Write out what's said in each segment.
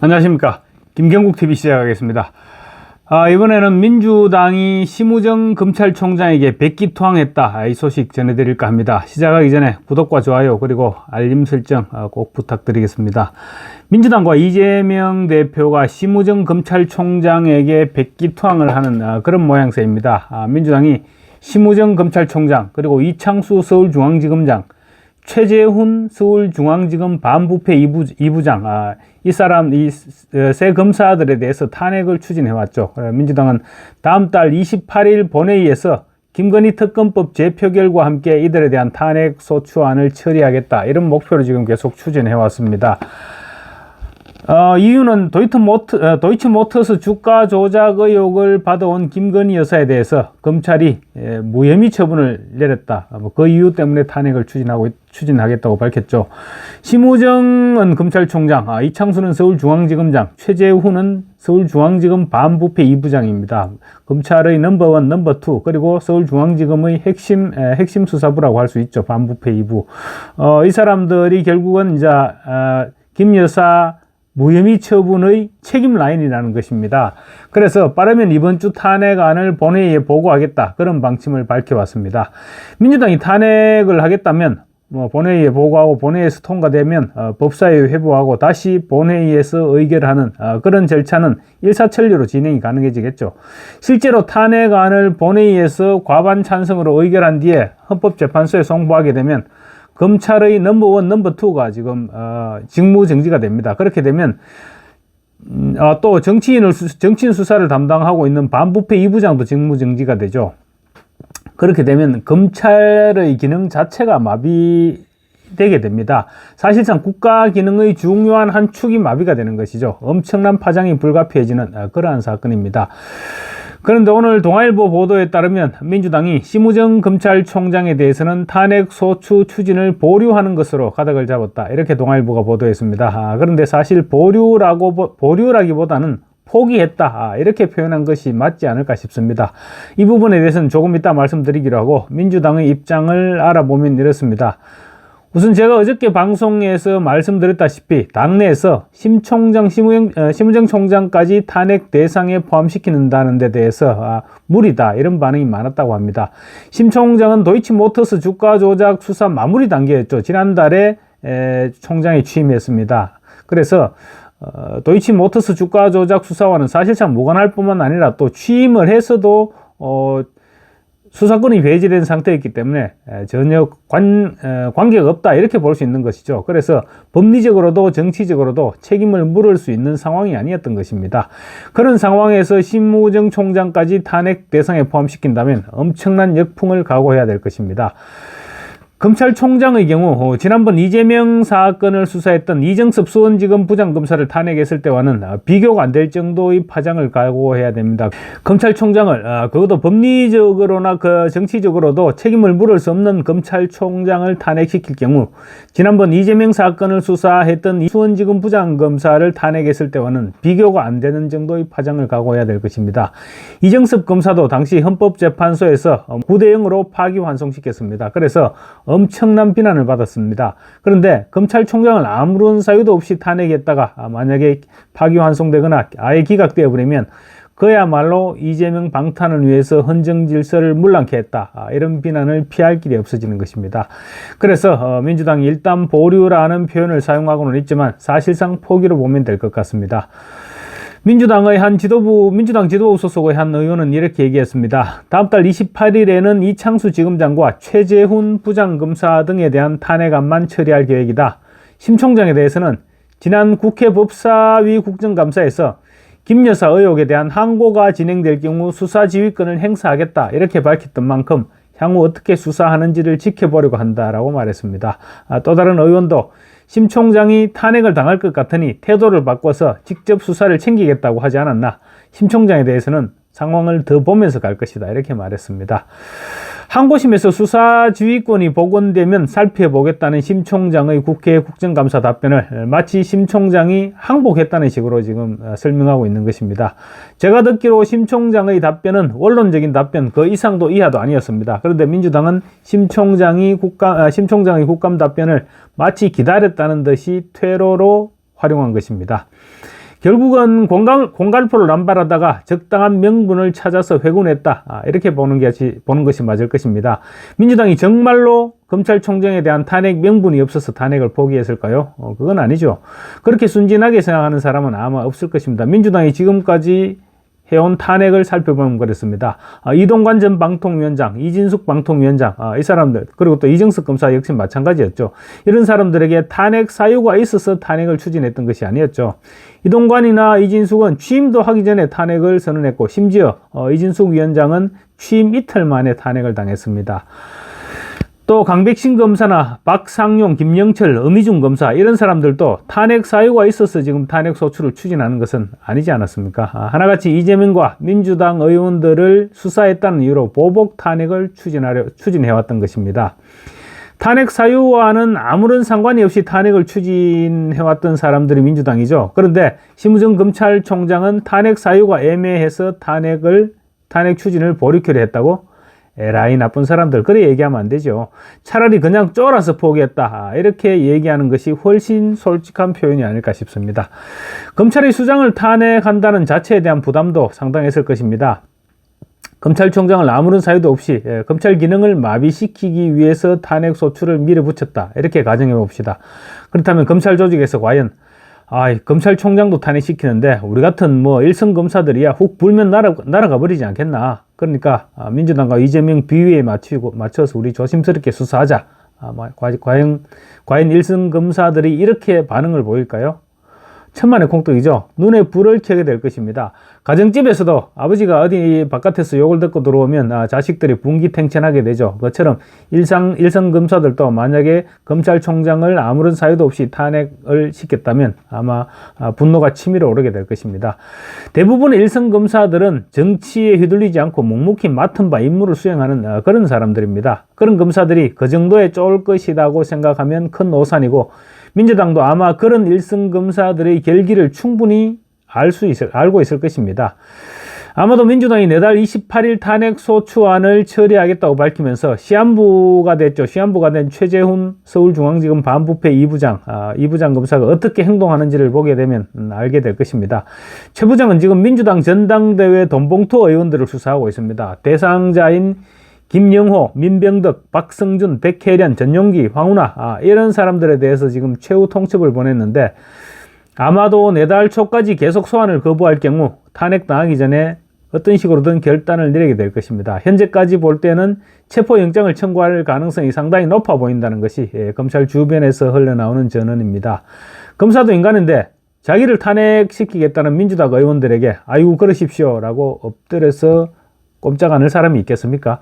안녕하십니까. 김경국TV 시작하겠습니다. 이번에는 민주당이 심우정 검찰총장에게 백기투항했다, 이 소식 전해드릴까 합니다. 시작하기 전에 구독과 좋아요 그리고 알림 설정 꼭 부탁드리겠습니다. 민주당과 이재명 대표가 심우정 검찰총장에게 백기투항을 하는 그런 모양새입니다. 민주당이 심우정 검찰총장 그리고 이창수 서울중앙지검장, 최재훈 서울중앙지검 반부패 2부장, 이 세 검사들에 대해서 탄핵을 추진해왔죠. 민주당은 다음 달 28일 본회의에서 김건희 특검법 재표결과 함께 이들에 대한 탄핵 소추안을 처리하겠다, 이런 목표를 지금 계속 추진해왔습니다. 이유는 도이치모터스 주가 조작 의혹을 받아온 김건희 여사에 대해서 검찰이 무혐의 처분을 내렸다, 그 이유 때문에 탄핵을 추진하겠다고 밝혔죠. 심우정은 검찰총장, 이창수는 서울중앙지검장, 최재훈은 서울중앙지검 반부패 2부장입니다. 검찰의 넘버원, 넘버2, 그리고 서울중앙지검의 핵심 수사부라고 할 수 있죠. 반부패 2부. 이 사람들이 결국은 이제 김 여사 무혐의 처분의 책임 라인이라는 것입니다. 그래서 빠르면 이번 주 탄핵안을 본회의에 보고하겠다, 그런 방침을 밝혀왔습니다. 민주당이 탄핵을 하겠다면 본회의에 보고하고 본회의에서 통과되면 법사위에 회부하고 다시 본회의에서 의결하는 그런 절차는 일사천리로 진행이 가능해지겠죠. 실제로 탄핵안을 본회의에서 과반 찬성으로 의결한 뒤에 헌법재판소에 송부하게 되면 검찰의 넘버원, 넘버2가 지금 직무정지가 됩니다. 그렇게 되면 또 정치인 수사를 담당하고 있는 반부패 2부장도 직무정지가 되죠. 그렇게 되면 검찰의 기능 자체가 마비되게 됩니다. 사실상 국가 기능의 중요한 한 축이 마비가 되는 것이죠. 엄청난 파장이 불가피해지는 그러한 사건입니다. 그런데 오늘 동아일보 보도에 따르면 민주당이 심우정 검찰총장에 대해서는 탄핵 소추 추진을 보류하는 것으로 가닥을 잡았다, 이렇게 동아일보가 보도했습니다. 그런데 사실 보류라기보다는 포기했다, 이렇게 표현한 것이 맞지 않을까 싶습니다. 이 부분에 대해서는 조금 이따 말씀드리기로 하고, 민주당의 입장을 알아보면 이렇습니다. 우선 제가 어저께 방송에서 말씀드렸다시피 당내에서 심우정 총장까지 탄핵 대상에 포함시키는다는 데 대해서 무리다, 이런 반응이 많았다고 합니다. 심 총장은 도이치모터스 주가 조작 수사 마무리 단계였죠. 지난달에 총장이 취임했습니다. 그래서 도이치모터스 주가 조작 수사와는 사실상 무관할 뿐만 아니라 또 취임을 해서도 수사권이 배제된 상태였기 때문에 전혀 관계가 없다, 이렇게 볼 수 있는 것이죠. 그래서 법리적으로도 정치적으로도 책임을 물을 수 있는 상황이 아니었던 것입니다. 그런 상황에서 심우정 총장까지 탄핵 대상에 포함시킨다면 엄청난 역풍을 각오해야 될 것입니다. 검찰총장의 경우 지난번 이재명 사건을 수사했던 이정섭 수원지검 부장검사를 탄핵했을 때와는 비교가 안 될 정도의 파장을 각오해야 됩니다. 검찰총장을 그것도 법리적으로나 정치적으로도 책임을 물을 수 없는 검찰총장을 탄핵시킬 경우 지난번 이재명 사건을 수사했던 수원지검 부장검사를 탄핵했을 때와는 비교가 안 되는 정도의 파장을 각오해야 될 것입니다. 이정섭 검사도 당시 헌법재판소에서 9대0으로 파기환송시켰습니다. 그래서 엄청난 비난을 받았습니다. 그런데 검찰총장을 아무런 사유도 없이 탄핵했다가 만약에 파기환송되거나 아예 기각되어 버리면 그야말로 이재명 방탄을 위해서 헌정질서를 문란케 했다, 이런 비난을 피할 길이 없어지는 것입니다. 그래서 민주당이 일단 보류라는 표현을 사용하고는 있지만 사실상 포기로 보면 될 것 같습니다. 민주당 지도부 소속의 한 의원은 이렇게 얘기했습니다. 다음 달 28일에는 이창수 지검장과 최재훈 부장검사 등에 대한 탄핵안만 처리할 계획이다. 심 총장에 대해서는 지난 국회 법사위 국정감사에서 김 여사 의혹에 대한 항고가 진행될 경우 수사 지휘권을 행사하겠다, 이렇게 밝혔던 만큼 향후 어떻게 수사하는지를 지켜보려고 한다라고 말했습니다. 또 다른 의원도 심 총장이 탄핵을 당할 것 같으니 태도를 바꿔서 직접 수사를 챙기겠다고 하지 않았나, 심 총장에 대해서는 상황을 더 보면서 갈 것이다, 이렇게 말했습니다. 항고심에서 수사 지휘권이 복원되면 살펴보겠다는 심 총장의 국회 국정감사 답변을 마치 심 총장이 항복했다는 식으로 지금 설명하고 있는 것입니다. 제가 듣기로 심 총장의 답변은 원론적인 답변 그 이상도 이하도 아니었습니다. 그런데 민주당은 심 총장의 국감 답변을 마치 기다렸다는 듯이 퇴로로 활용한 것입니다. 결국은 공갈포를 남발하다가 적당한 명분을 찾아서 회군했다. 이렇게 보는 것이 맞을 것입니다. 민주당이 정말로 검찰총장에 대한 탄핵 명분이 없어서 탄핵을 포기했을까요? 그건 아니죠. 그렇게 순진하게 생각하는 사람은 아마 없을 것입니다. 민주당이 지금까지 해온 탄핵을 살펴보면 그렇습니다. 이동관 전 방통위원장, 이진숙 방통위원장, 이 사람들, 그리고 또 이정석 검사 역시 마찬가지였죠. 이런 사람들에게 탄핵 사유가 있어서 탄핵을 추진했던 것이 아니었죠. 이동관이나 이진숙은 취임도 하기 전에 탄핵을 선언했고, 심지어 이진숙 위원장은 취임 이틀 만에 탄핵을 당했습니다. 또 강백신 검사나 박상용, 김영철, 엄희중 검사 이런 사람들도 탄핵 사유가 있어서 지금 탄핵 소추를 추진하는 것은 아니지 않았습니까? 하나같이 이재명과 민주당 의원들을 수사했다는 이유로 보복 탄핵을 추진해왔던 것입니다. 탄핵 사유와는 아무런 상관이 없이 탄핵을 추진해왔던 사람들이 민주당이죠. 그런데 심우정 검찰총장은 탄핵 사유가 애매해서 탄핵 추진을 보류키로 했다고? 에라이 나쁜 사람들, 그래 얘기하면 안 되죠. 차라리 그냥 쫄아서 포기했다, 이렇게 얘기하는 것이 훨씬 솔직한 표현이 아닐까 싶습니다. 검찰이 수장을 탄핵한다는 자체에 대한 부담도 상당했을 것입니다. 검찰총장을 아무런 사유도 없이 검찰 기능을 마비시키기 위해서 탄핵 소추를 밀어붙였다, 이렇게 가정해 봅시다. 그렇다면 검찰 조직에서 과연 검찰총장도 탄핵시키는데 우리 같은 일선 검사들이야 훅 불면 날아가 버리지 않겠나. 그러니까 민주당과 이재명 비위에 맞춰서 우리 조심스럽게 수사하자. 과연 일선 검사들이 이렇게 반응을 보일까요? 천만의 콩떡이죠. 눈에 불을 켜게 될 것입니다. 가정집에서도 아버지가 어디 바깥에서 욕을 듣고 들어오면 자식들이 분기탱천하게 되죠. 그것처럼 일선 검사들도 만약에 검찰총장을 아무런 사유도 없이 탄핵을 시켰다면 아마 분노가 치밀어 오르게 될 것입니다. 대부분의 일선 검사들은 정치에 휘둘리지 않고 묵묵히 맡은 바 임무를 수행하는 그런 사람들입니다. 그런 검사들이 그 정도에 쫄 것이라고 생각하면 큰 오산이고, 민주당도 아마 그런 일선 검사들의 결기를 충분히 알고 있을 것입니다. 아마도 민주당이 내달 28일 탄핵 소추안을 처리하겠다고 밝히면서 시한부가 됐죠. 시한부가 된 최재훈 서울중앙지검 반부패 2부장 검사가 어떻게 행동하는지를 보게 되면 알게 될 것입니다. 최 부장은 지금 민주당 전당대회 돈봉투 의원들을 수사하고 있습니다. 대상자인 김영호, 민병덕, 박성준, 백혜련, 전용기, 황운하 이런 사람들에 대해서 지금 최후 통첩을 보냈는데, 아마도 내달 초까지 계속 소환을 거부할 경우 탄핵 당하기 전에 어떤 식으로든 결단을 내리게 될 것입니다. 현재까지 볼 때는 체포영장을 청구할 가능성이 상당히 높아 보인다는 것이 검찰 주변에서 흘러나오는 전언입니다. 검사도 인간인데 자기를 탄핵시키겠다는 민주당 의원들에게 아이고 그러십시오 라고 엎드려서 꼼짝 않을 사람이 있겠습니까?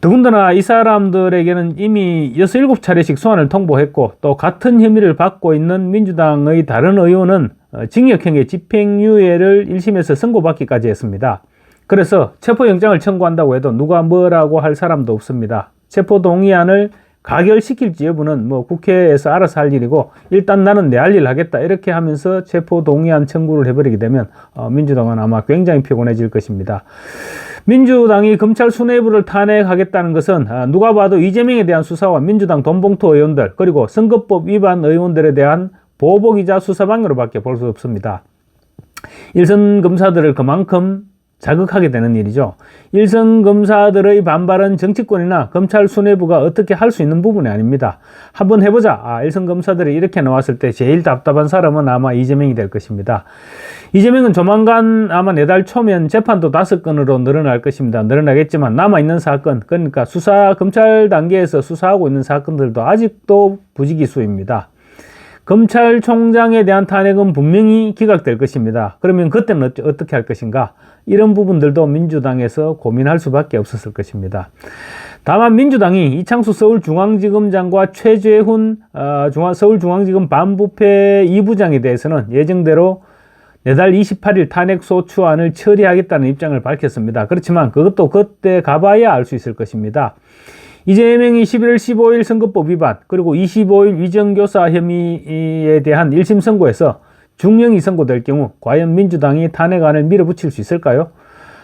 더군다나 이 사람들에게는 이미 6, 7차례씩 소환을 통보했고, 또 같은 혐의를 받고 있는 민주당의 다른 의원은 징역형의 집행유예를 1심에서 선고받기까지 했습니다. 그래서 체포영장을 청구한다고 해도 누가 뭐라고 할 사람도 없습니다. 체포동의안을 가결시킬지 여부는 국회에서 알아서 할 일이고, 일단 나는 내 할 일 하겠다 이렇게 하면서 체포동의안 청구를 해버리게 되면 민주당은 아마 굉장히 피곤해질 것입니다. 민주당이 검찰 수뇌부를 탄핵하겠다는 것은 누가 봐도 이재명에 대한 수사와 민주당 돈봉투 의원들, 그리고 선거법 위반 의원들에 대한 보복이자 수사방해로밖에 볼 수 없습니다. 일선 검사들을 그만큼 자극하게 되는 일이죠. 일선 검사들의 반발은 정치권이나 검찰 수뇌부가 어떻게 할 수 있는 부분이 아닙니다. 한번 해보자. 일선 검사들이 이렇게 나왔을 때 제일 답답한 사람은 아마 이재명이 될 것입니다. 이재명은 조만간 아마 내달 초면 재판도 5건으로 늘어날 것입니다. 늘어나겠지만 남아있는 사건, 그러니까 검찰 단계에서 수사하고 있는 사건들도 아직도 부지기수입니다. 검찰총장에 대한 탄핵은 분명히 기각될 것입니다. 그러면 그때는 어떻게 할 것인가? 이런 부분들도 민주당에서 고민할 수밖에 없었을 것입니다. 다만 민주당이 이창수 서울중앙지검장과 최재훈 서울중앙지검 반부패 2부장에 대해서는 예정대로 내달 28일 탄핵 소추안을 처리하겠다는 입장을 밝혔습니다. 그렇지만 그것도 그때 가봐야 알 수 있을 것입니다. 이재명이 11월 15일 선거법 위반, 그리고 25일 위정교사 혐의에 대한 1심 선고에서 중형이 선고될 경우 과연 민주당이 탄핵안을 밀어붙일 수 있을까요?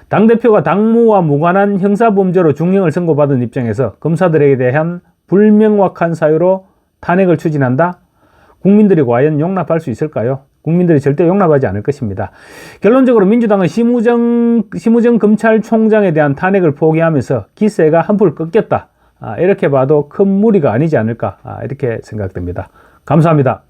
당대표가 당무와 무관한 형사범죄로 중형을 선고받은 입장에서 검사들에 대한 불명확한 사유로 탄핵을 추진한다? 국민들이 과연 용납할 수 있을까요? 국민들이 절대 용납하지 않을 것입니다. 결론적으로 민주당은 심우정 검찰총장에 대한 탄핵을 포기하면서 기세가 한풀 꺾였다. 이렇게 봐도 큰 무리가 아니지 않을까 이렇게 생각됩니다. 감사합니다.